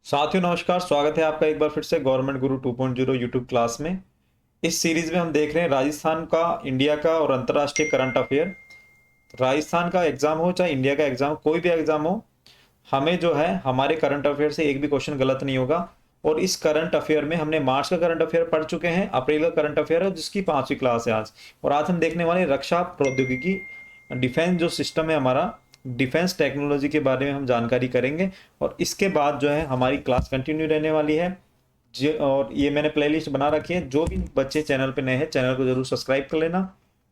साथियों नमस्कार, स्वागत है आपका एक बार फिर से गवर्नमेंट गुरु 2.0 यूट्यूब क्लास में। इस सीरीज में हम देख रहे हैं राजस्थान का, इंडिया का और अंतर्राष्ट्रीय करंट अफेयर। राजस्थान का एग्जाम हो चाहे इंडिया का एग्जाम, कोई भी एग्जाम हो, हमें जो है हमारे करंट अफेयर से एक भी क्वेश्चन गलत नहीं होगा। और इस करंट अफेयर में हमने मार्च का करंट अफेयर पढ़ चुके हैं, अप्रैल का करंट अफेयर है जिसकी 5वीं क्लास है आज। और आज हम देखने वाले रक्षा प्रौद्योगिकी, डिफेंस जो सिस्टम है हमारा, डिफेंस टेक्नोलॉजी के बारे में हम जानकारी करेंगे। और इसके बाद जो है हमारी क्लास कंटिन्यू रहने वाली है। और ये मैंने प्लेलिस्ट बना रखी है, जो भी बच्चे चैनल पे नए हैं चैनल को जरूर सब्सक्राइब कर लेना।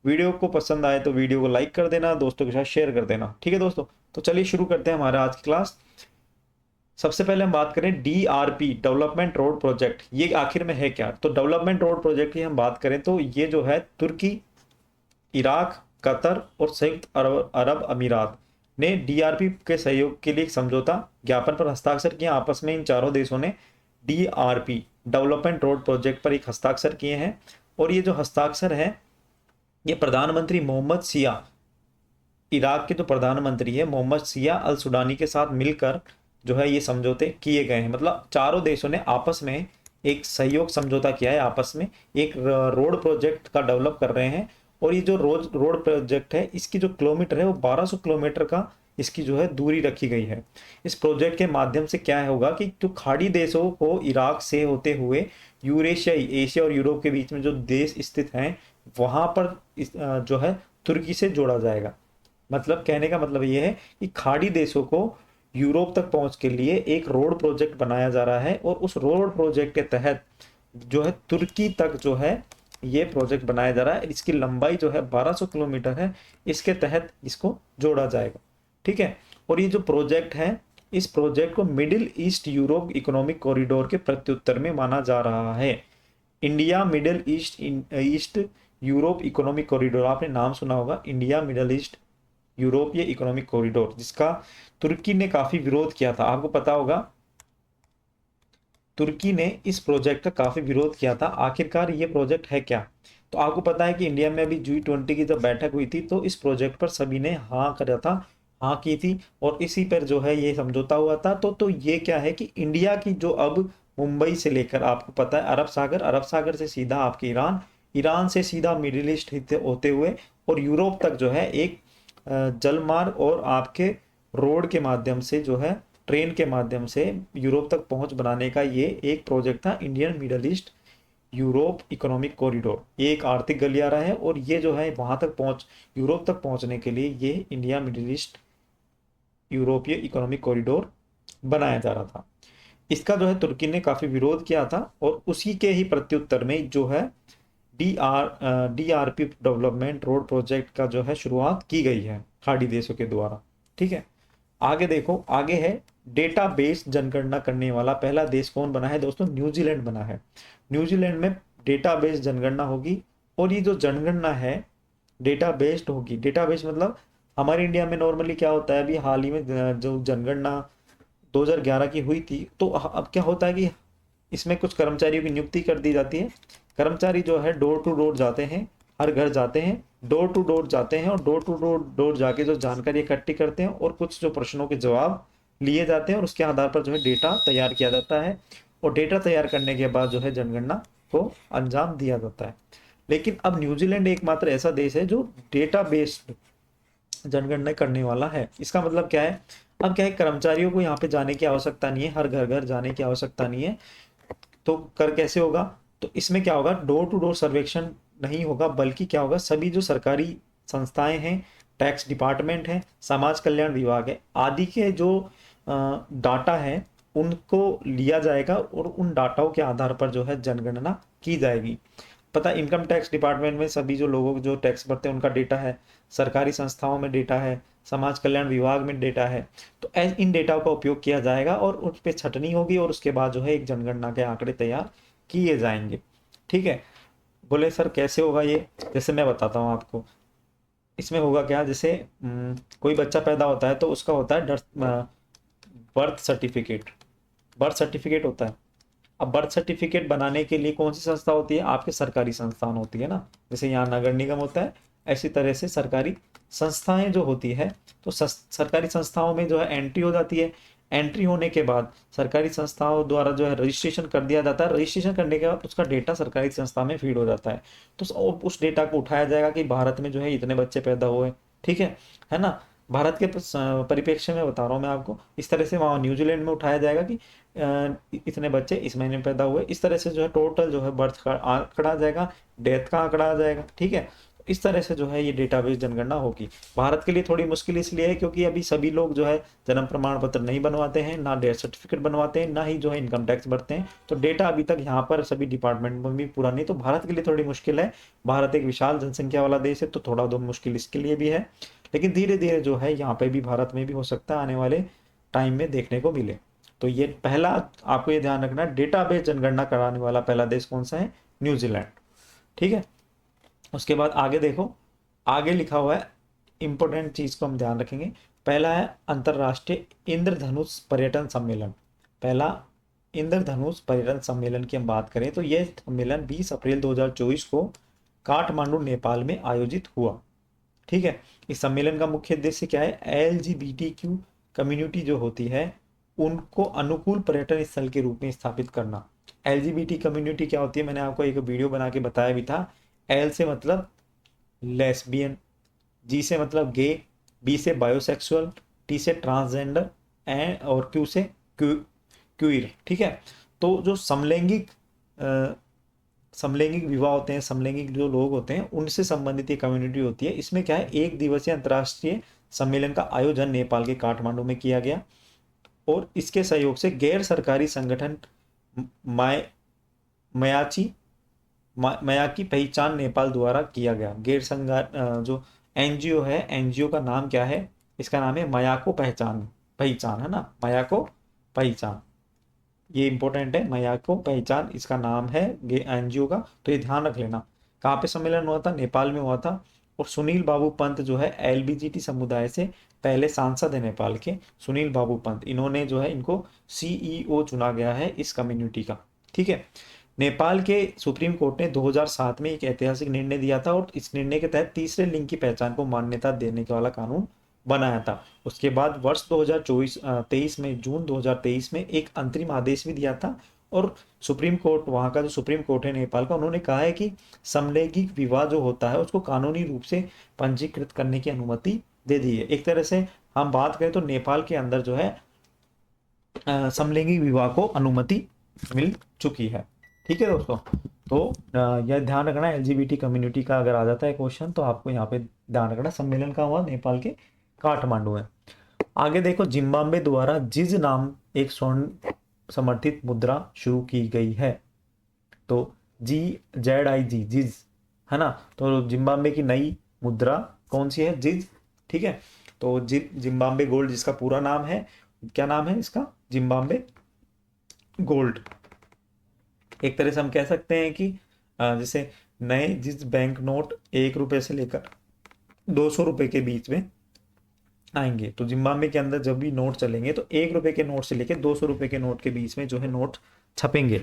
वीडियो को पसंद आए तो वीडियो को लाइक कर देना, दोस्तों के साथ शेयर कर देना। ठीक है दोस्तों, तो चलिए शुरू करते हैं हमारा आज की क्लास। सबसे पहले हम बात करें डीआरपी, डेवलपमेंट रोड प्रोजेक्ट, ये आखिर में है क्या। तो डेवलपमेंट रोड प्रोजेक्ट की हम बात करें तो ये जो है तुर्की, इराक, कतर और संयुक्त अरब अरब अमीरात ने डीआरपी के सहयोग के लिए एक समझौता ज्ञापन पर हस्ताक्षर किया। आपस में इन चारों देशों ने डीआरपी, डेवलपमेंट रोड प्रोजेक्ट पर एक हस्ताक्षर किए हैं। और ये जो हस्ताक्षर है, ये प्रधानमंत्री मोहम्मद सिया, इराक के जो प्रधानमंत्री है मोहम्मद सिया अल सुडानी के साथ मिलकर जो है ये समझौते किए गए हैं। मतलब चारों देशों ने आपस में एक सहयोग समझौता किया है, आपस में एक रोड प्रोजेक्ट का डेवलप कर रहे हैं। और ये जो रोड प्रोजेक्ट है, इसकी जो किलोमीटर है वो 1200 किलोमीटर का इसकी जो है दूरी रखी गई है। इस प्रोजेक्ट के माध्यम से क्या होगा कि जो खाड़ी देशों को इराक से होते हुए यूरेशियाई, एशिया और यूरोप के बीच में जो देश स्थित हैं, वहां पर जो है तुर्की से जोड़ा जाएगा। मतलब कहने का मतलब ये है कि खाड़ी देशों को यूरोप तक पहुंच के लिए एक रोड प्रोजेक्ट बनाया जा रहा है। और उस रोड प्रोजेक्ट के तहत जो है तुर्की तक जो है ये प्रोजेक्ट बनाया जा रहा है। इसकी लंबाई जो है 1200 किलोमीटर है। इसके तहत इसको जोड़ा जाएगा। ठीक है। और ये जो प्रोजेक्ट है, इस प्रोजेक्ट को middle east Europe economic corridor के प्रत्युत्तर में माना जा रहा है। India middle east east Europe economic corridor, आपने नाम सुना होगा, इंडिया मिडिल ईस्ट यूरोपीय इकोनॉमिक कॉरिडोर, जिसका तुर्की ने काफी विरोध किया था। आपको पता होगा तुर्की ने इस प्रोजेक्ट का काफी विरोध किया था। आखिरकार ये प्रोजेक्ट है क्या। तो आपको पता है कि इंडिया में अभी G20 की जब बैठक हुई थी तो इस प्रोजेक्ट पर सभी ने हाँ करा था, हाँ की थी। और इसी पर जो है ये समझौता हुआ था। तो ये क्या है कि इंडिया की जो अब मुंबई से लेकर, आपको पता है अरब सागर, अरब सागर से सीधा आपके ईरान, ईरान से सीधा मिडिल ईस्ट होते हुए और यूरोप तक जो है एक जलमार्ग और आपके रोड के माध्यम से जो है ट्रेन के माध्यम से यूरोप तक पहुंच बनाने का ये एक प्रोजेक्ट था, Indian middle east Europe economic corridor. ये एक आर्थिक गलियारा है और ये जो है वहां तक पहुंच, यूरोप तक पहुंचने के लिए ये इंडिया मिडल ईस्ट यूरोपीय इकोनॉमिक कॉरिडोर बनाया जा रहा था। इसका जो है तुर्की ने काफी विरोध किया था और उसी के ही प्रत्युत्तर में जो है डीआरपी डेवलपमेंट रोड प्रोजेक्ट का जो है शुरुआत की गई है खाड़ी देशों के द्वारा। ठीक है। आगे देखो, आगे है डेटाबेस जनगणना करने वाला पहला देश कौन बना है दोस्तों, न्यूजीलैंड बना है। न्यूजीलैंड में डेटाबेस जनगणना होगी। और ये जो जनगणना है डेटाबेस्ड होगी। डेटाबेस मतलब हमारे इंडिया में नॉर्मली क्या होता है, अभी हाल ही में जो जनगणना 2011 की हुई थी, तो अब क्या होता है कि इसमें कुछ कर्मचारियों की नियुक्ति कर दी जाती है। कर्मचारी जो है डोर टू डोर जाते हैं, हर घर जाते हैं, डोर टू डोर जाते हैं और डोर टू डोर जाके जो जानकारी इकट्ठी करते हैं और कुछ जो प्रश्नों के जवाब लिए जाते हैं और उसके आधार पर जो है डेटा तैयार किया जाता है। और डेटा तैयार करने के बाद जो है जनगणना को अंजाम दिया जाता है। लेकिन अब न्यूजीलैंड एकमात्र ऐसा देश है जो डेटा बेस्ड जनगणना करने वाला है। इसका मतलब क्या है, अब क्या है, कर्मचारियों को यहाँ पे जाने की आवश्यकता नहीं है, हर घर घर जाने की आवश्यकता नहीं है। तो कर कैसे होगा, तो इसमें क्या होगा, डोर टू डोर सर्वेक्षण नहीं होगा, बल्कि क्या होगा, सभी जो सरकारी संस्थाएं हैं, टैक्स डिपार्टमेंट है, समाज कल्याण विभाग है आदि के जो डाटा है उनको लिया जाएगा और उन डाटाओं के आधार पर जो है जनगणना की जाएगी। पता, इनकम टैक्स डिपार्टमेंट में सभी जो लोगों जो टैक्स भरते हैं उनका डेटा है, सरकारी संस्थाओं में डेटा है, समाज कल्याण विभाग में डेटा है। तो इन डेटा का उपयोग किया जाएगा और उस पर छटनी होगी और उसके बाद जो है एक जनगणना के आंकड़े तैयार किए जाएंगे। ठीक है। बोले सर कैसे होगा ये, जैसे मैं बताता हूँ आपको। इसमें होगा क्या, जैसे कोई बच्चा पैदा होता है तो उसका होता है बर्थ सर्टिफिकेट, बर्थ सर्टिफिकेट होता है। अब बर्थ सर्टिफिकेट बनाने के लिए कौन सी संस्था होती है, आपके सरकारी संस्थान होती है ना। जैसे यहाँ नगर निगम होता है, ऐसी तरह से सरकारी संस्थाएं जो होती है, तो सरकारी संस्थाओं में जो है एंट्री हो जाती है। एंट्री होने के बाद सरकारी संस्थाओं द्वारा जो है रजिस्ट्रेशन कर दिया जाता है। रजिस्ट्रेशन करने के बाद उसका डेटा सरकारी संस्था में फीड हो जाता है। तो उस डेटा को उठाया जाएगा कि भारत में जो है इतने बच्चे पैदा हुए, ठीक है ना। भारत के परिप्रेक्ष्य में बता रहा हूँ मैं आपको। इस तरह से वहाँ न्यूजीलैंड में उठाया जाएगा कि इतने बच्चे इस महीने में पैदा हुए। इस तरह से जो है टोटल जो है बर्थ का आंकड़ा आ जाएगा, डेथ का आंकड़ा आ जाएगा, ठीक है। इस तरह से जो है ये डेटाबेस जनगणना होगी। भारत के लिए थोड़ी मुश्किल इसलिए है क्योंकि अभी सभी लोग जो है जन्म प्रमाण पत्र नहीं बनवाते हैं, ना डेथ सर्टिफिकेट बनवाते हैं, ना ही जो है इनकम टैक्स भरते हैं। तो डेटा अभी तक यहाँ पर सभी डिपार्टमेंट में भी पूरा नहीं, तो भारत के लिए थोड़ी मुश्किल है। भारत एक विशाल जनसंख्या वाला देश है, तो थोड़ा दो मुश्किल इसके लिए भी है। लेकिन धीरे धीरे जो है यहाँ पे भी भारत में भी हो सकता है आने वाले टाइम में देखने को मिले। तो ये पहला आपको ये ध्यान रखना, डेटाबेस जनगणना कराने वाला पहला देश कौन सा है? न्यूजीलैंड, ठीक है। उसके बाद आगे देखो, आगे लिखा हुआ है इंपॉर्टेंट चीज को हम ध्यान रखेंगे। पहला है अंतरराष्ट्रीय इंद्रधनुष पर्यटन सम्मेलन। पहला इंद्रधनुष पर्यटन सम्मेलन की हम बात करें तो यह सम्मेलन 20 अप्रैल 2024 को काठमांडू नेपाल में आयोजित हुआ, ठीक है। इस सम्मेलन का मुख्य उद्देश्य क्या है? LGBTQ कम्युनिटी जो होती है उनको अनुकूल पर्यटन स्थल के रूप में स्थापित करना। LGBT कम्युनिटी क्या होती है? मैंने आपको एक वीडियो बना के बताया भी था। L से मतलब लेस्बियन, G से मतलब गे, B से बायोसेक्सुअल, T से ट्रांसजेंडर और Q से क्यूर, ठीक है। तो जो समलैंगिक विवाह होते हैं, समलैंगिक जो लोग होते हैं उनसे संबंधित ये कम्युनिटी होती है। इसमें क्या है, एक दिवसीय अंतर्राष्ट्रीय सम्मेलन का आयोजन नेपाल के काठमांडू में किया गया और इसके सहयोग से गैर सरकारी संगठन मया की पहचान नेपाल द्वारा किया गया। जो एनजीओ है, एनजीओ का नाम क्या है? इसका नाम है मयाको पहचान, है ना, मयाको पहचान। ये इंपॉर्टेंट है, मयाको पहचान इसका नाम है एनजीओ का, तो ये ध्यान रख लेना। कहाँ पे सम्मेलन हुआ था? नेपाल में हुआ था। और सुनील बाबू पंत जो है LBGT समुदाय से पहले सांसद है नेपाल के, सुनील बाबू पंत, इन्होंने जो है इनको CEO चुना गया है इस कम्युनिटी का, ठीक है। नेपाल के सुप्रीम कोर्ट ने 2007 में एक ऐतिहासिक निर्णय दिया था और इस निर्णय के तहत तीसरे लिंग की पहचान को मान्यता देने के वाला कानून बनाया था। उसके बाद वर्ष 2023 में, जून 2023 में एक अंतरिम आदेश भी दिया था और सुप्रीम कोर्ट, वहाँ का जो सुप्रीम कोर्ट है नेपाल का, उन्होंने कहा है कि समलैंगिक विवाह जो होता है उसको कानूनी रूप से पंजीकृत करने की अनुमति दे दी है। एक तरह से हम बात करें तो नेपाल के अंदर जो है समलैंगिक विवाह को अनुमति मिल चुकी है, ठीक है दोस्तों। तो यह ध्यान रखना, LGBT कम्युनिटी का अगर आ जाता है क्वेश्चन तो आपको यहाँ पे ध्यान रखना। सम्मेलन का हुआ नेपाल के काठमांडू में। आगे देखो, जिम्बाब्वे द्वारा जिज नाम एक स्वर्ण समर्थित मुद्रा शुरू की गई है। तो GZIG, जिज, है ना। तो जिम्बाब्वे की नई मुद्रा कौन सी है? जिज, ठीक है। तो जिम्बाब्वे गोल्ड, जिसका पूरा नाम है, क्या नाम है इसका? Zimbabwe gold. एक तरह से हम कह सकते हैं कि जैसे नए जिस बैंक नोट 1 रुपए से लेकर 200 रुपए के बीच में आएंगे, तो जिम्बाब्वे के अंदर जब भी नोट चलेंगे तो 1 रुपए के नोट से लेकर 200 रुपए के नोट के बीच में जो है नोट छपेंगे,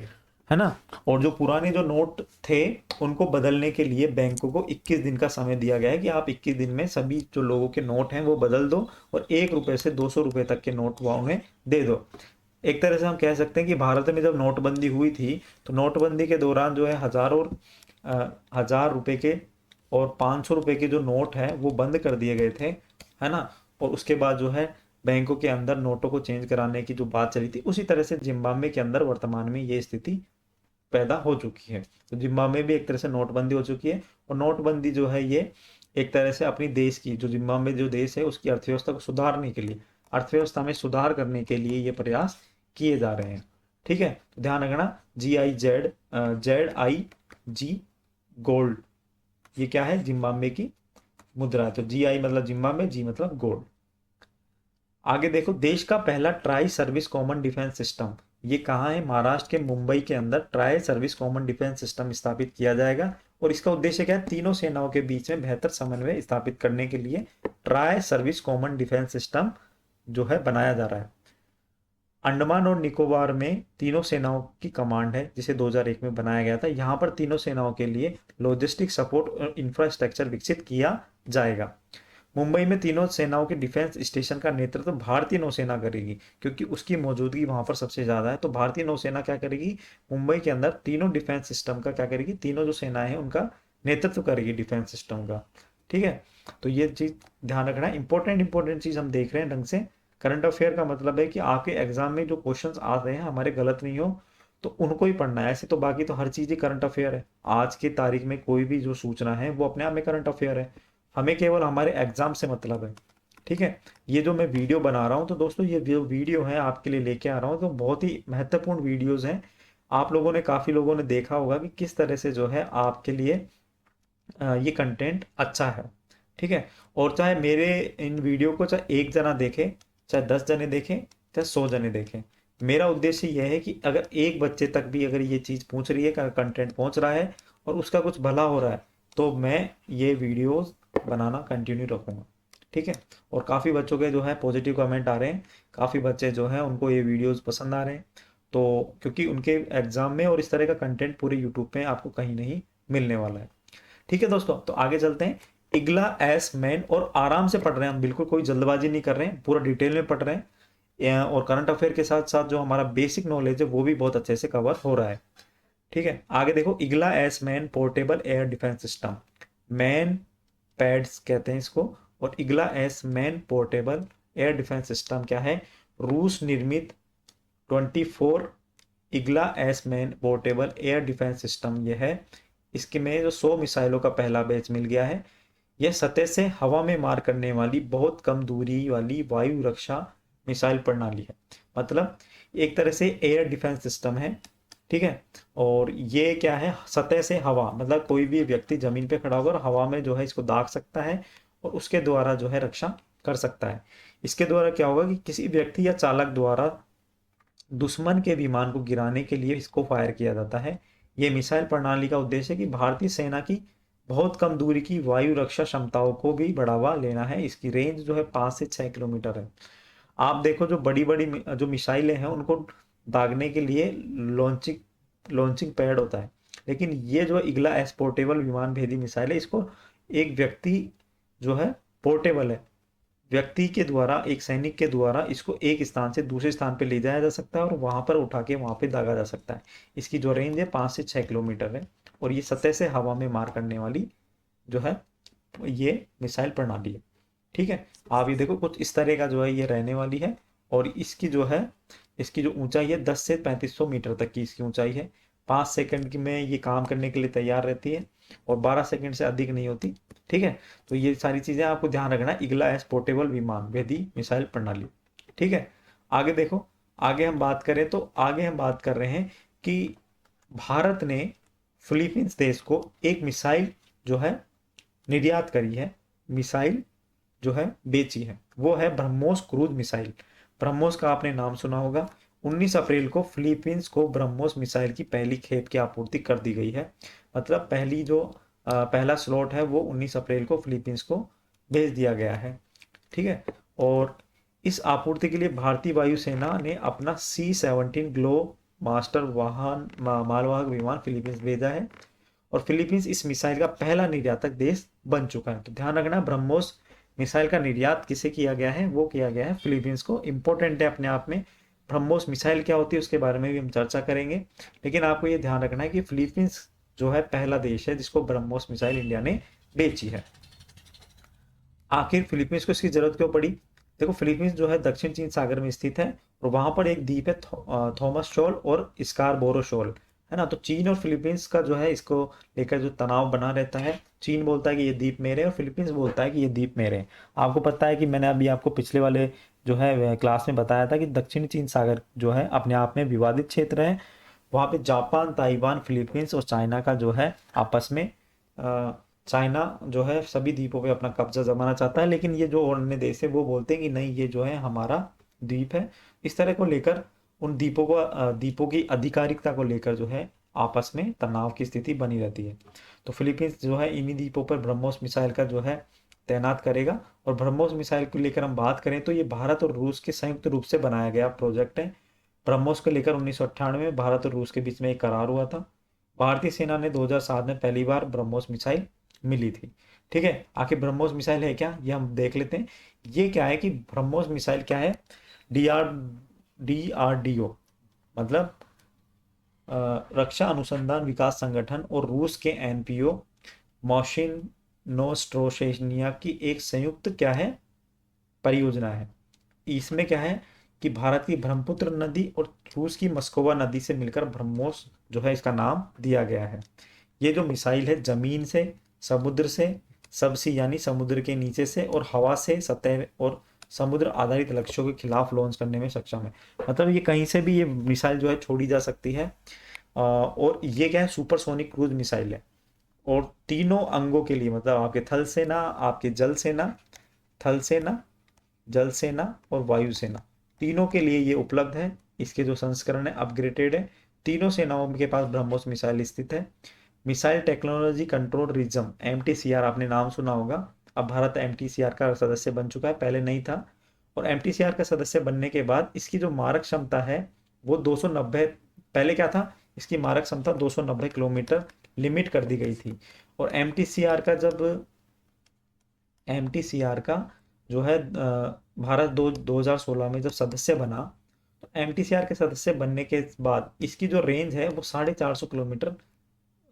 है ना। और जो पुराने जो नोट थे उनको बदलने के लिए बैंकों को 21 दिन का समय दिया गया है कि आप 21 दिन में सभी जो लोगों के नोट हैं वो बदल दो और 1 रुपए से 200 रुपए तक के नोट वो उन्हें दे दो। एक तरह से हम कह सकते हैं कि भारत में जब नोटबंदी हुई थी तो नोटबंदी के दौरान जो है 1000 रुपए के और 500 रुपए के जो नोट है वो बंद कर दिए गए थे, है ना। और उसके बाद जो है बैंकों के अंदर नोटों को चेंज कराने की जो बात चली थी, उसी तरह से जिम्बाब्वे के अंदर वर्तमान में ये स्थिति पैदा हो चुकी है। तो जिम्बाब्वे भी एक तरह से नोटबंदी हो चुकी है और नोटबंदी जो है ये एक तरह से अपनी देश की, जो जिम्बाब्वे जो देश है उसकी अर्थव्यवस्था को सुधारने के लिए, अर्थव्यवस्था में सुधार करने के लिए ये प्रयास किए जा रहे हैं, ठीक है। तो ध्यान रखना, ZIG गोल्ड, ये क्या है? जिम्बाब्वे की मुद्रा है। तो GI मतलब जिम्बाब्वे, G मतलब गोल्ड। आगे देखो, देश का पहला tri service common defence system, ये कहाँ है? महाराष्ट्र के मुंबई के अंदर tri service common defence system स्थापित किया जाएगा और इसका उद्देश्य क्या है? तीनों सेनाओं के बीच में बेहतर समन्वय स्थापित करने के लिए tri service common defence system जो है बनाया जा रहा है। अंडमान और निकोबार में तीनों सेनाओं की कमांड है जिसे 2001 में बनाया गया था। यहाँ पर तीनों सेनाओं के लिए लॉजिस्टिक सपोर्ट और इंफ्रास्ट्रक्चर विकसित किया जाएगा। मुंबई में तीनों सेनाओं के डिफेंस स्टेशन का नेतृत्व भारतीय नौसेना करेगी, क्योंकि उसकी मौजूदगी वहां पर सबसे ज्यादा है। तो भारतीय नौसेना क्या करेगी, मुंबई के अंदर तीनों डिफेंस सिस्टम का क्या करेगी, तीनों जो सेनाएं हैं उनका नेतृत्व करेगी डिफेंस सिस्टम का। ठीक है, तो ये चीज ध्यान रखना है। इंपॉर्टेंट इंपॉर्टेंट चीज हम देख रहे हैं ढंग से। करंट अफेयर का मतलब है कि आपके एग्जाम में जो क्वेश्चंस आ रहे हैं हमारे गलत नहीं हो तो उनको ही पढ़ना है। ऐसे तो बाकी तो हर चीज ही करंट अफेयर है। आज की तारीख में कोई भी जो सूचना है वो अपने आप में करंट अफेयर है। हमें केवल हमारे एग्जाम से मतलब है। ठीक है, ये जो मैं वीडियो बना रहा हूँ तो दोस्तों ये जो वीडियो है आपके लिए लेके आ रहा हूँ तो बहुत ही महत्वपूर्ण वीडियोज हैं। आप लोगों ने काफी लोगों ने देखा होगा कि किस तरह से जो है आपके लिए ये कंटेंट अच्छा है। ठीक है, और चाहे मेरे इन वीडियो को चाहे एक जना देखे, चाहे 10 जने देखें, चाहे 100 जने देखें, मेरा उद्देश्य यह है कि अगर एक बच्चे तक भी अगर ये चीज़ पहुंच रही है, कंटेंट पहुंच रहा है और उसका कुछ भला हो रहा है, तो मैं ये वीडियोस बनाना कंटिन्यू रखूंगा। ठीक है, और काफ़ी बच्चों के जो है पॉजिटिव कमेंट आ रहे हैं, काफ़ी बच्चे जो है उनको ये वीडियोस पसंद आ रहे हैं। तो क्योंकि उनके एग्जाम में और इस तरह का कंटेंट पूरे यूट्यूब पे आपको कहीं नहीं मिलने वाला है। ठीक है दोस्तों, तो आगे चलते हैं। इगला एस मैन, और आराम से पढ़ रहे हैं हम, बिल्कुल कोई जल्दबाजी नहीं कर रहे हैं, पूरा डिटेल में पढ़ रहे हैं। और करंट अफेयर के साथ साथ जो हमारा बेसिक नॉलेज है वो भी बहुत अच्छे से कवर हो रहा है। ठीक है, आगे देखो, Igla S man portable air defence system, man pads कहते हैं इसको। और Igla S man portable air defence system क्या है, रूस निर्मित 24 Igla S man portable air defence system ये है। इसके में जो 100 मिसाइलों का पहला बैच मिल गया है। यह सतह से हवा में मार करने वाली बहुत कम दूरी वाली वायु रक्षा मिसाइल प्रणाली है। मतलब एक तरह से एयर डिफेंस सिस्टम है। ठीक है, और ये क्या है, सतह से हवा, मतलब कोई भी व्यक्ति जमीन पे खड़ा होकर हवा में जो है इसको दाग सकता है और उसके द्वारा जो है रक्षा कर सकता है। इसके द्वारा क्या होगा कि किसी व्यक्ति या चालक द्वारा दुश्मन के विमान को गिराने के लिए इसको फायर किया जाता है। ये मिसाइल प्रणाली का उद्देश्य है कि भारतीय सेना की बहुत कम दूरी की वायु रक्षा क्षमताओं को भी बढ़ावा लेना है। इसकी रेंज जो है 5 से 6 किलोमीटर है। आप देखो जो बड़ी बड़ी जो मिसाइलें हैं उनको दागने के लिए लॉन्चिंग लॉन्चिंग पैड होता है, लेकिन ये जो इगला एस पोर्टेबल विमान भेदी मिसाइल है, इसको एक व्यक्ति जो है पोर्टेबल है, व्यक्ति के द्वारा, एक सैनिक के द्वारा इसको एक स्थान से दूसरे स्थान पे ले जाया जा सकता है और वहां पर उठा के वहां पे दागा जा सकता है। इसकी जो रेंज है 5 से 6 किलोमीटर है और ये सतह से हवा में मार करने वाली जो है ये मिसाइल प्रणाली है। ठीक है, आप ये देखो कुछ इस तरह का जो है ये रहने वाली है। और इसकी जो है इसकी जो ऊंचाई है 10 से 3500 मीटर तक की इसकी ऊंचाई है। 5 सेकंड की में ये काम करने के लिए तैयार रहती है और 12 सेकंड से अधिक नहीं होती। ठीक है, तो ये सारी चीजें आपको ध्यान रखना है, इगला एस पोर्टेबल विमान भेदी मिसाइल प्रणाली। ठीक है, आगे देखो, आगे हम बात करें तो आगे हम बात कर रहे हैं कि भारत ने फिलीपींस देश को एक मिसाइल जो है निर्यात करी है, मिसाइल जो है बेची है, वो है ब्रह्मोस क्रूज मिसाइल। ब्रह्मोस का आपने नाम सुना होगा। 19 अप्रैल को फिलीपींस को ब्रह्मोस मिसाइल की पहली खेप की आपूर्ति कर दी गई है। मतलब पहली जो पहला स्लॉट है वो 19 अप्रैल को फिलीपींस को भेज दिया गया है। ठीक है, और इस आपूर्ति के लिए भारतीय वायुसेना ने अपना C-17 ग्लो मास्टर वाहन मालवाहक विमान फिलीपींस भेजा है और फिलीपींस इस मिसाइल का पहला निर्यातक देश बन चुका है। तो ध्यान रखना, ब्रह्मोस मिसाइल का निर्यात किसे किया गया है, वो किया गया है फिलीपींस को। इंपॉर्टेंट है अपने आप में। ब्रह्मोस मिसाइल क्या होती है उसके बारे में भी हम चर्चा करेंगे, लेकिन आपको ये ध्यान रखना है कि फिलीपींस जो है पहला देश है जिसको ब्रह्मोस मिसाइल इंडिया ने बेची है। आखिर फिलीपींस को इसकी जरूरत क्यों पड़ी? देखो, फिलीपींस जो है दक्षिण चीन सागर में स्थित है और वहां पर एक द्वीप है थॉमस शोल और स्कारबोरो शोल, है ना। तो चीन और फिलीपींस का जो है इसको लेकर जो तनाव बना रहता है, चीन बोलता है कि ये द्वीप मेरे और फिलीपींस बोलता है कि ये द्वीप मेरे। आपको पता है कि मैंने अभी आपको पिछले वाले जो है क्लास में बताया था कि दक्षिण चीन सागर जो है अपने आप में विवादित क्षेत्र है। वहां पे जापान, ताइवान, फिलीपींस और चाइना का जो है आपस में चाइना जो है सभी द्वीपों पे अपना कब्जा जमाना चाहता है, लेकिन ये जो अन्य देश है वो बोलते हैं कि नहीं, ये जो है हमारा द्वीप है। इस तरह को लेकर उन द्वीपों की आधिकारिकता को लेकर जो है आपस में तनाव की स्थिति बनी रहती है। तो फिलीपींस जो है इन्हीं द्वीपों पर ब्रह्मोस मिसाइल का जो है तैनात करेगा। और ब्रह्मोस मिसाइल को लेकर हम बात करें तो ये भारत और रूस के संयुक्त रूप से बनाया गया प्रोजेक्ट है। ब्रह्मोस को लेकर 1998 में भारत और रूस के बीच में एक करार हुआ था। भारतीय सेना ने 2007 में पहली बार ब्रह्मोस मिसाइल मिली थी। ठीक है, आखिर ब्रह्मोस मिसाइल है क्या, ये हम देख लेते हैं। ये क्या है कि ब्रह्मोस मिसाइल क्या है, DRDO मतलब रक्षा अनुसंधान विकास संगठन और रूस के NPO मॉशिन नोस्ट्रोशेनिया की एक संयुक्त क्या है, परियोजना है। इसमें क्या है कि भारत की ब्रह्मपुत्र नदी और रूस की मस्कोवा नदी से मिलकर ब्रह्मोस जो है इसका नाम दिया गया है। ये जो मिसाइल है जमीन से, समुद्र से, सबसी यानी समुद्र के नीचे से, और हवा से, सतह और समुद्र आधारित लक्ष्यों के खिलाफ लॉन्च करने में सक्षम है। मतलब ये कहीं से भी ये मिसाइल जो है छोड़ी जा सकती है। और ये क्या है, सुपरसोनिक क्रूज मिसाइल है। और तीनों अंगों के लिए, मतलब आपके थल सेना, आपके जल सेना, थल सेना, जल सेना और वायु सेना, तीनों के लिए ये उपलब्ध है। इसके जो संस्करण है अपग्रेडेड है। तीनों सेनाओं के पास ब्रह्मोस मिसाइल स्थित है। Missile technology control rhythm MTCR आपने नाम सुना होगा। अब भारत MTCR का सदस्य बन चुका है, पहले नहीं था। और MTCR का सदस्य बनने के बाद इसकी जो मारक क्षमता है वो 290, पहले क्या था, इसकी मारक क्षमता 290 किलोमीटर लिमिट कर दी गई थी। और MTCR का जो है भारत 2016 में जब सदस्य बना, तो MTCR के सदस्य बनने के बाद इसकी जो रेंज है वो 450 किलोमीटर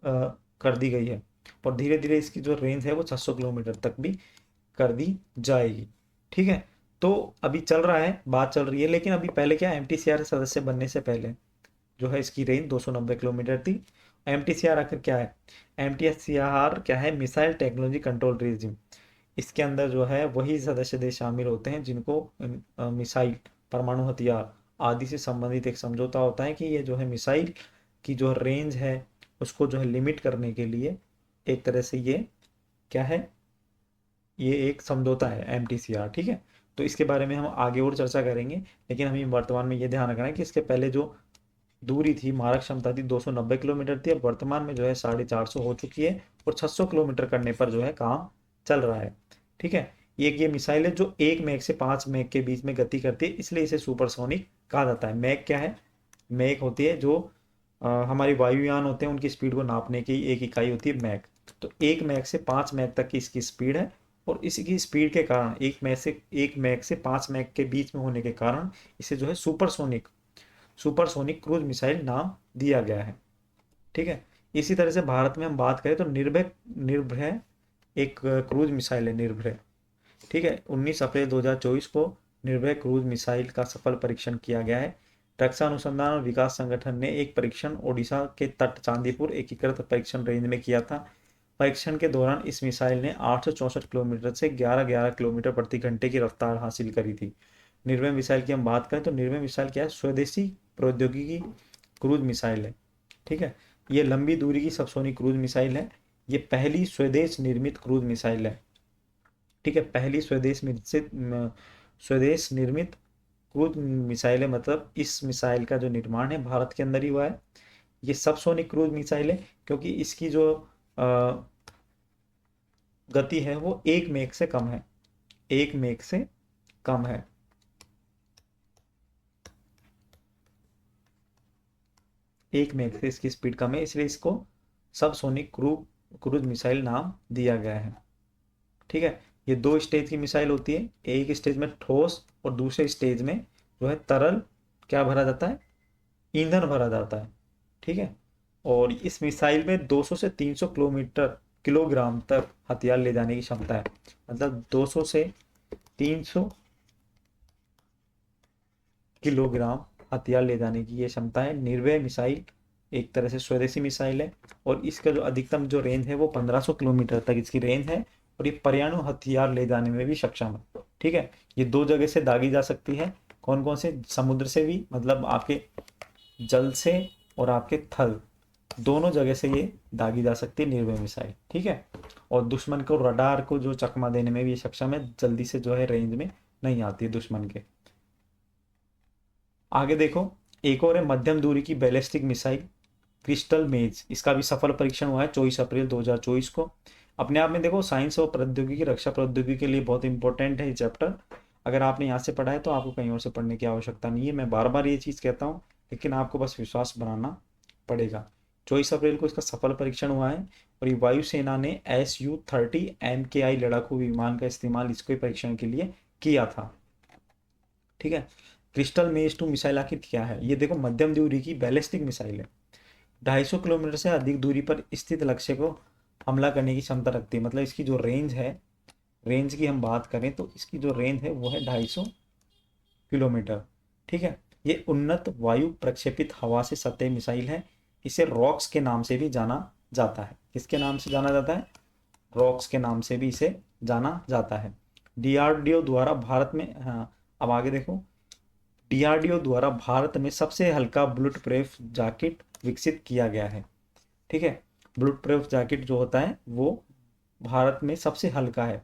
कर दी गई है। और धीरे धीरे इसकी जो रेंज है वो 600 किलोमीटर तक भी कर दी जाएगी। ठीक है, तो अभी चल रहा है, बात चल रही है, लेकिन अभी पहले क्या, MTCR सदस्य बनने से पहले जो है इसकी रेंज 290 किलोमीटर थी। MTCR आखिर क्या है, MTCR क्या है, मिसाइल टेक्नोलॉजी कंट्रोल रिजिम। इसके अंदर जो है वही सदस्य देश शामिल होते हैं जिनको मिसाइल, परमाणु हथियार आदि से संबंधित एक समझौता होता है कि ये जो है मिसाइल की जो रेंज है उसको जो है लिमिट करने के लिए एक तरह से ये क्या है, ये एक समझौता है MTCR। ठीक है, तो इसके बारे में हम आगे और चर्चा करेंगे, लेकिन हमें वर्तमान में ये ध्यान रखना है कि इसके पहले जो दूरी थी, मारक क्षमता थी 290 किलोमीटर थी, अब वर्तमान में जो है 450 हो चुकी है। और 600 किलोमीटर करने पर जो है काम चल रहा है। ठीक है, ये मिसाइल है जो 1 मैक से 5 मैक के बीच में गति करती है, इसलिए इसे सुपरसोनिक कहा जाता है। मैक क्या है, मैक होती है जो हमारे वायुयान होते हैं उनकी स्पीड को नापने की एक इकाई होती है मैक। तो 1 मैक से 5 मैक तक की इसकी स्पीड है। और इसकी स्पीड के कारण 1 मैक से 5 मैक के बीच में होने के कारण इसे जो है सुपरसोनिक क्रूज मिसाइल नाम दिया गया है। ठीक है, इसी तरह से भारत में हम बात करें तो निर्भय निर्भय एक क्रूज मिसाइल है, निर्भय। ठीक है, 19 अप्रैल 2024 को निर्भय क्रूज मिसाइल का सफल परीक्षण किया गया है। रक्षा अनुसंधान और विकास संगठन ने एक परीक्षण ओडिशा के तट चांदीपुर एकीकृत परीक्षण रेंज में किया था। परीक्षण के दौरान इस मिसाइल ने 864 किलोमीटर से 1111 किलोमीटर प्रति घंटे की रफ्तार हासिल करी थी। निर्भय मिसाइल की हम बात करें तो निर्भय मिसाइल क्या है, स्वदेशी प्रौद्योगिकी क्रूज मिसाइल है। ठीक है, ये लंबी दूरी की सबसोनिक क्रूज मिसाइल है। ये पहली स्वदेश निर्मित क्रूज मिसाइल है। ठीक है, पहली स्वदेश निर्मित क्रूज मिसाइल है, मतलब इस मिसाइल का जो निर्माण है भारत के अंदर ही हुआ है। ये सबसोनिक क्रूज मिसाइल है क्योंकि इसकी जो गति है वो 1 मैक से कम है, 1 मैक से कम है। 1 मैक से इसकी स्पीड कम है, इसलिए इसको सबसोनिक क्रूज मिसाइल नाम दिया गया है। ठीक है, ये 2 स्टेज की मिसाइल होती है, एक स्टेज में ठोस और दूसरे स्टेज में जो है तरल क्या भरा जाता है, ईंधन भरा जाता है। ठीक है, और इस मिसाइल में 200 से 300 किलोग्राम तक हथियार ले जाने की क्षमता है। मतलब 200 से 300 किलोग्राम हथियार ले जाने की ये क्षमता है। निर्भय मिसाइल एक तरह से स्वदेशी मिसाइल है और इसका जो अधिकतम जो रेंज है वो 1500 किलोमीटर तक इसकी रेंज है। और ये परमाणु हथियार ले जाने में भी सक्षम है। ठीक है, ये 2 जगह से दागी जा सकती है। कौन कौन से, समुद्र से भी, मतलब आपके जल से और आपके थल, दोनों जगह से ये दागी जा सकती है निर्भय मिसाइल। ठीक है, और दुश्मन को रडार को जो चकमा देने में भी सक्षम है, जल्दी से जो है रेंज में नहीं आती है दुश्मन के। आगे देखो, एक और है मध्यम दूरी की बैलिस्टिक मिसाइल क्रिस्टल मेज। इसका भी सफल परीक्षण हुआ है 24 अप्रैल 2024 को। अपने आप में देखो, साइंस और प्रौद्योगिकी, रक्षा प्रौद्योगिकी के लिए बहुत इंपॉर्टेंट है ये चैप्टर। अगर आपने यहाँ से पढ़ा है तो आपको कहीं और से पढ़ने की आवश्यकता नहीं है। मैं बार बार ये चीज़ कहता हूँ, लेकिन आपको बस विश्वास बनाना पड़ेगा। 24 अप्रैल को इसका सफल परीक्षण हुआ है और ये वायुसेना ने Su-30 MKI लड़ाकू विमान का इस्तेमाल इसके परीक्षण के लिए किया था। ठीक है। क्रिस्टल मेज 2 मिसाइल आखिर क्या है? ये देखो मध्यम दूरी की बैलिस्टिक मिसाइल है। 250 किलोमीटर से अधिक दूरी पर स्थित लक्ष्य को हमला करने की क्षमता रखती है। मतलब इसकी जो रेंज है, रेंज की हम बात करें तो इसकी जो रेंज है वो है 250 किलोमीटर। ठीक है। ये उन्नत वायु प्रक्षेपित हवा से सतह मिसाइल है। इसे रॉक्स के नाम से भी जाना जाता है। किसके नाम से जाना जाता है? रॉक्स के नाम से भी इसे जाना जाता है। डीआरडीओ द्वारा भारत में, हाँ अब आगे देखो, डीआरडीओ द्वारा भारत में सबसे हल्का बुलेट प्रूफ जैकेट विकसित किया गया है। ठीक है। बुलेट प्रूफ जैकेट जो होता है वो भारत में सबसे हल्का है,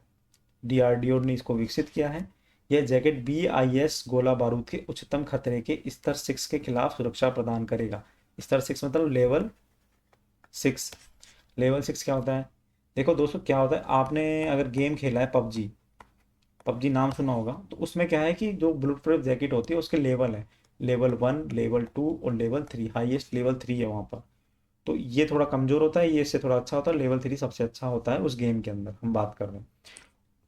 डीआरडीओ ने इसको विकसित किया है। यह जैकेट BIS गोला बारूद के उच्चतम खतरे के स्तर 6 के खिलाफ सुरक्षा प्रदान करेगा। स्तर 6 मतलब लेवल 6। लेवल 6 क्या होता है? देखो दोस्तों क्या होता है, आपने अगर गेम खेला है पबजी, पबजी नाम सुना होगा, तो उसमें क्या है कि जो बुलेट प्रूफ जैकेट होती है उसके लेवल है, लेवल 1, लेवल 2 और लेवल 3। हाईएस्ट लेवल 3 है वहाँ पर। तो ये थोड़ा कमज़ोर होता है, ये इससे थोड़ा अच्छा होता है। लेवल 3 सबसे अच्छा होता है उस गेम के अंदर हम बात कर रहे हैं।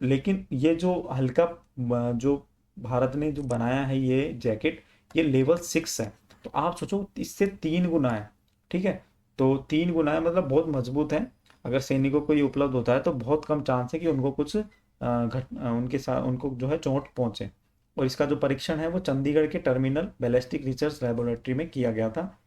लेकिन ये जो हल्का जो भारत ने जो बनाया है ये जैकेट, ये लेवल 6 है। तो आप सोचो इससे 3 गुना है। ठीक है। तो 3 गुना है मतलब बहुत मजबूत है। अगर सैनिकों को ये उपलब्ध होता है तो बहुत कम चांस है कि उनको कुछ उनके साथ उनको जो है चोट पहुंचे। और इसका जो परीक्षण है वो चंडीगढ़ के टर्मिनल बैलिस्टिक रिसर्च लेबोरेटरी में किया गया था।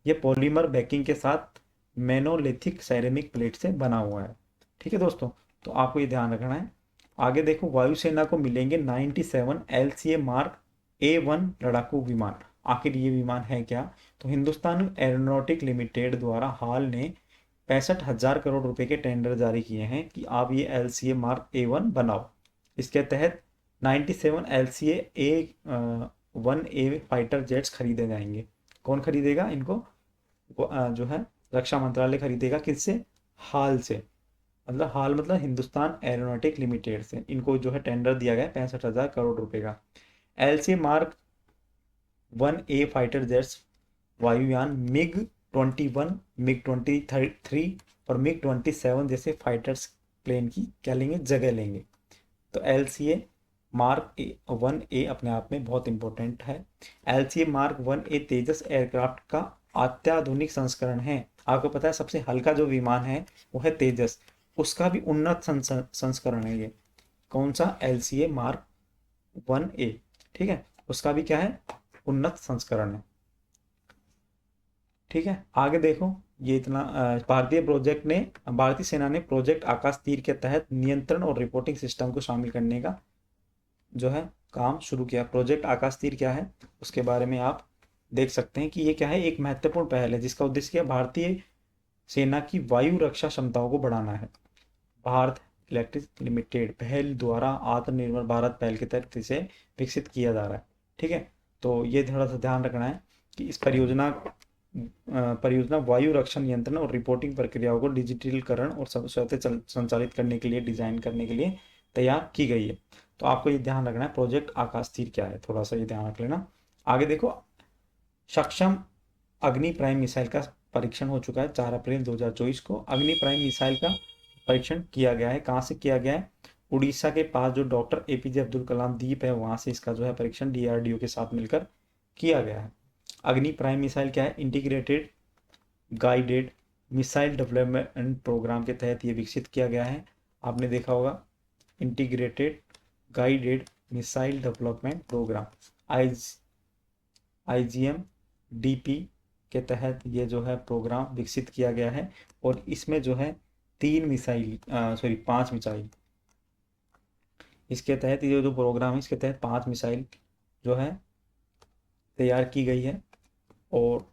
ये पॉलीमर बैकिंग के साथ मेनोलिथिक सेरेमिक प्लेट से बना हुआ है। ठीक है दोस्तों, तो आपको ये ध्यान रखना है। आगे देखो, वायुसेना को मिलेंगे 97 LCA मार्क A1 लड़ाकू विमान। आखिर ये विमान है क्या? तो हिंदुस्तान एरोनॉटिक लिमिटेड द्वारा हाल ने 65,000 करोड़ रुपए के टेंडर जारी किए हैं कि आप ये LCA मार्क A1 बनाओ। इसके तहत 97 LCA A1A फाइटर जेट्स खरीदे जाएंगे। कौन खरीदेगा इनको? जो है रक्षा मंत्रालय खरीदेगा। किससे? हाल से। मतलब हाल मतलब हिंदुस्तान एरोनॉटिक लिमिटेड से इनको जो है टेंडर दिया गया 65,000 करोड़ रुपए का। LCA mark 1A fighter jets वायुयान MiG-21, MiG-23 और MiG-27 जैसे फाइटर्स प्लेन की क्या लेंगे? जगह लेंगे। तो LCA मार्क 1A अपने आप में बहुत इंपॉर्टेंट है। LCA मार्क 1A तेजस एयरक्राफ्ट का अत्याधुनिक संस्करण है। आपको पता है सबसे हल्का जो विमान है वो है तेजस, उसका भी उन्नत संस्करण है ये। कौन सा? LCA mark 1A। ठीक है। उसका भी क्या है? उन्नत संस्करण है। ठीक है। आगे देखो, ये इतना भारतीय सेना ने प्रोजेक्ट आकाश तीर के तहत नियंत्रण और रिपोर्टिंग सिस्टम को शामिल करने का जो है काम शुरू किया। प्रोजेक्ट आकाश तीर क्या है उसके बारे में आप देख सकते हैं कि ये क्या है, एक महत्वपूर्ण पहल है जिसका उद्देश्य क्या? भारतीय सेना की वायु रक्षा क्षमताओं को बढ़ाना है। भारत इलेक्ट्रिक लिमिटेड पहल द्वारा आत्मनिर्भर भारत पहल के तहत इसे विकसित किया जा रहा है। ठीक है। तो ये थोड़ा सा ध्यान रखना है कि इस परियोजना वायु रक्षा नियंत्रण और रिपोर्टिंग प्रक्रियाओं को डिजिटलीकरण और स्वतः संचालित करने के लिए डिजाइन करने के लिए तैयार की गई है। तो आपको ये ध्यान रखना है प्रोजेक्ट आकाश तीर क्या है, थोड़ा सा ये ध्यान रख लेना। आगे देखो, सक्षम अग्नि प्राइम मिसाइल का परीक्षण हो चुका है 4 अप्रैल 2024 को। अग्नि प्राइम मिसाइल का परीक्षण किया गया है। कहाँ से किया गया है? उड़ीसा के पास जो डॉक्टर APJ अब्दुल कलाम द्वीप है वहां से इसका जो है परीक्षण DRDO के साथ मिलकर किया गया है। अग्नि प्राइम मिसाइल क्या है? Integrated guided missile development programme के तहत ये विकसित किया गया है। आपने देखा होगा integrated guided missile development programme IGM-DP के तहत ये जो है प्रोग्राम विकसित किया गया है। और इसमें जो है 5 मिसाइल, इसके तहत ये जो प्रोग्राम है इसके तहत 5 मिसाइल जो है तैयार की गई है। और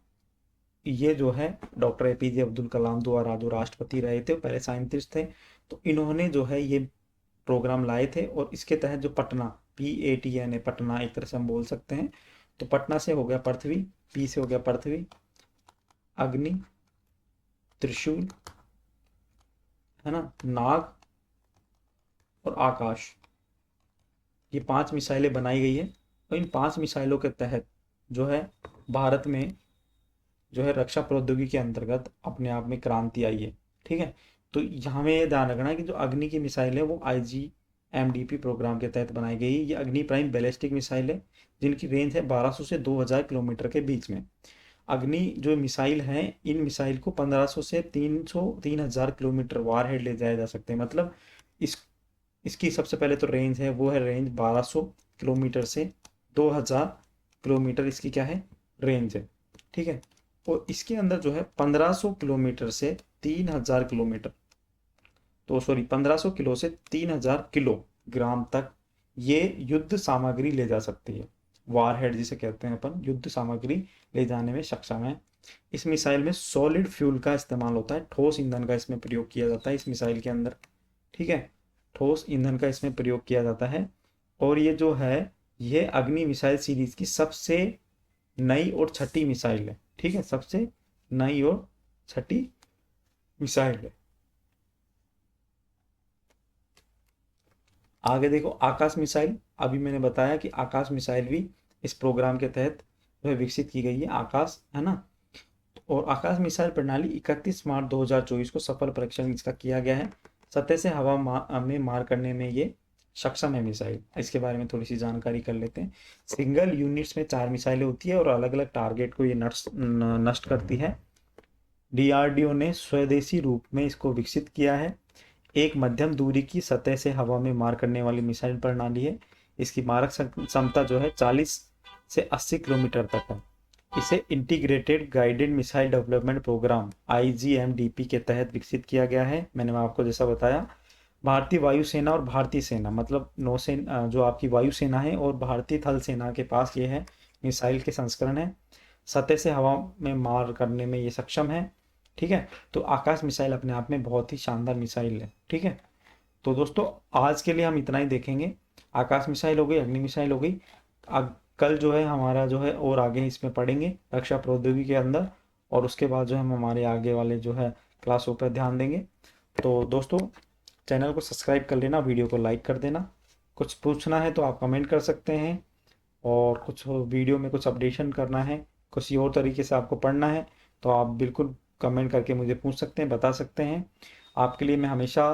ये जो है डॉक्टर APJ अब्दुल कलाम द्वारा जो राष्ट्रपति रहे थे, पहले साइंटिस्ट थे, तो इन्होंने जो है ये प्रोग्राम लाए थे। और इसके तहत जो पटना, PATN है, पटना एक तरह से हम बोल सकते हैं। तो पटना से हो गया पृथ्वी, P से हो गया पृथ्वी, अग्नि, त्रिशूल, है ना, नाग और आकाश, ये 5 मिसाइलें बनाई गई है। और इन 5 मिसाइलों के तहत जो है भारत में जो है रक्षा प्रौद्योगिकी के अंतर्गत अपने आप में क्रांति आई है। ठीक है, तो यहाँ में ये ध्यान रखना है कि जो अग्नि की मिसाइल है वो IGMDP प्रोग्राम के तहत बनाई गई है। ये अग्नि प्राइम बैलिस्टिक मिसाइल है जिनकी रेंज है 1200 से 2000 किलोमीटर के बीच में। अग्नि जो मिसाइल हैं, इन मिसाइल को 1500 से 3000 किलोमीटर वार हेड ले जाया जा सकते हैं। मतलब इस इसकी सबसे पहले तो रेंज है, वो है रेंज 1200 किलोमीटर से 2000 किलोमीटर इसकी क्या है, रेंज है। ठीक है, और इसके अंदर जो है 1500 किलोमीटर से 3000 किलोमीटर, तो सॉरी 1500 किलो से 3000 किलोग्राम तक ये युद्ध सामग्री ले जा सकती है। वारहेड जिसे कहते हैं अपन, युद्ध सामग्री ले जाने में सक्षम है। इस मिसाइल में सॉलिड फ्यूल का इस्तेमाल होता है, ठोस ईंधन का इसमें प्रयोग किया जाता है इस मिसाइल के अंदर। ठीक है, ठोस ईंधन का इसमें प्रयोग किया जाता है। और ये जो है, ये अग्नि मिसाइल सीरीज की सबसे नई और छठी मिसाइल है। ठीक है, सबसे नई और छठी मिसाइल है। आगे देखो आकाश मिसाइल, अभी मैंने बताया कि आकाश मिसाइल भी इस प्रोग्राम के तहत जो है विकसित की गई है, आकाश है ना। और आकाश मिसाइल प्रणाली 31 मार्च 2024 को सफल परीक्षण इसका किया गया है। सतह से हवा में मार करने में ये सक्षम है मिसाइल। इसके बारे में थोड़ी सी जानकारी कर लेते हैं। सिंगल यूनिट्स में 4 मिसाइलें होती है और अलग अलग टारगेट को ये नष्ट करती है। DRDO ने स्वदेशी रूप में इसको विकसित किया है। एक मध्यम दूरी की सतह से हवा में मार करने वाली मिसाइल प्रणाली है। इसकी मारक क्षमता जो है 40 से 80 किलोमीटर तक है। इसे integrated guided missile development programme IGMDP के तहत विकसित किया गया है। मैंने आपको जैसा बताया, भारतीय वायुसेना और भारतीय सेना मतलब नौसेना, जो आपकी वायुसेना है, और भारतीय थल सेना के पास ये है मिसाइल के संस्करण है। सतह से हवा में मार करने में ये सक्षम है। ठीक है, तो आकाश मिसाइल अपने आप में बहुत ही शानदार मिसाइल है। ठीक है, तो दोस्तों आज के लिए हम इतना ही देखेंगे। आकाश मिसाइल हो गई, अग्नि मिसाइल हो गई। कल जो है हमारा जो है और आगे इसमें पढ़ेंगे रक्षा प्रौद्योगिकी के अंदर, और उसके बाद जो हम हमारे आगे वाले जो है क्लासों पर ध्यान देंगे। तो दोस्तों चैनल को सब्सक्राइब कर लेना, वीडियो को लाइक कर देना। कुछ पूछना है तो आप कमेंट कर सकते हैं, और कुछ वीडियो में कुछ अपडेशन करना है, किसी और तरीके से आपको पढ़ना है, तो आप बिल्कुल कमेंट करके मुझे पूछ सकते हैं, बता सकते हैं। आपके लिए मैं हमेशा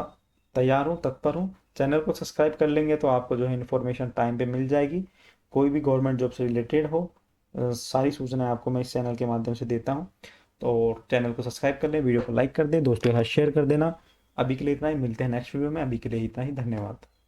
तैयार हूँ, तत्पर हूँ। चैनल को सब्सक्राइब कर लेंगे तो आपको जो है इन्फॉर्मेशन टाइम पे मिल जाएगी। कोई भी गवर्नमेंट जॉब से रिलेटेड हो, सारी सूचनाएं आपको मैं इस चैनल के माध्यम से देता हूँ। तो चैनल को सब्सक्राइब कर लें, वीडियो को लाइक कर दें, दोस्तों के साथ शेयर कर देना। अभी के लिए इतना ही, मिलते हैं नेक्स्ट वीडियो में। अभी के लिए इतना ही, धन्यवाद।